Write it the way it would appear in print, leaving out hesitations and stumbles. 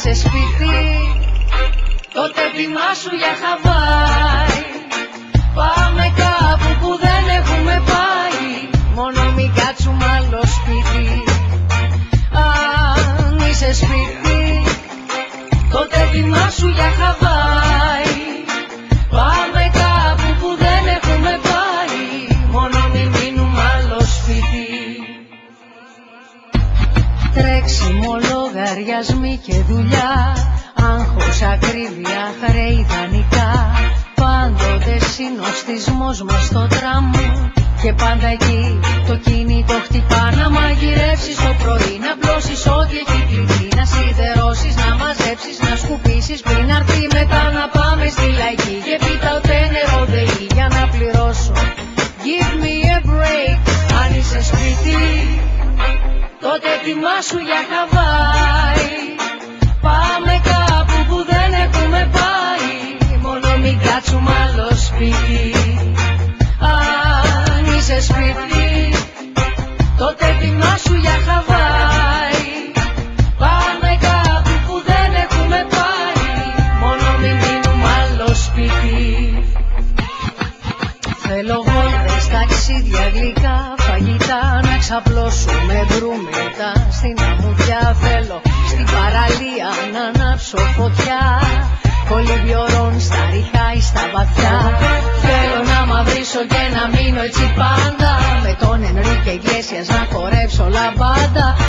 είσαι σπίτι, τότε ετοιμάσου για Χαβάη. Πάμε κάπου που δεν έχουμε πάει, μόνο μην κάτσουμε άλλο σπίτι. Αν είσαι σπίτι, τότε ετοιμάσου για Χαβάη. Πάμε κάπου που δεν έχουμε πάει, μόνο μην μείνουμε άλλο σπίτι. Τρέξιμο, λογαριασμοί και δουλειά, άγχος, ακρίβεια, χρέη, δανεικά. Πάντοτε συνοστισμός μας στο τραμ, και πάντα εκεί το κινητό χτυπά. Να μαγειρεύσεις το πρωί, να πλώσεις ό,τι έχει κλειδί, να σιδερώσεις, να μαζέψεις, να σκουπίσεις πριν αρθεί μετά να πάμε στη λαϊκή. Και πίτα ούτε νερό ΔΕΗ για να πληρώσω. Give me a break. Αν είσαι σπίτι, τότε ετοιμάσου για Χαβάη. Πάμε κάπου που δεν έχουμε πάει, μόνο μην κάτσουμε άλλο σπίτι. Αν είσαι σπίτι, τότε ετοιμάσου για Χαβάη. Πάμε κάπου που δεν έχουμε πάει, μόνο μην μείνουμε άλλο σπίτι. Θέλω βόλτες, ταξίδια, γλυκά, φαγητά, να ξαπλώσουμε βρούμετα στην αμμουδιά. Θέλω στην παραλία να ανάψω φωτιά, κολυμπιορών στα ριχά ή στα βαθιά. Θέλω να μαυρίσω και να μείνω έτσι πάντα.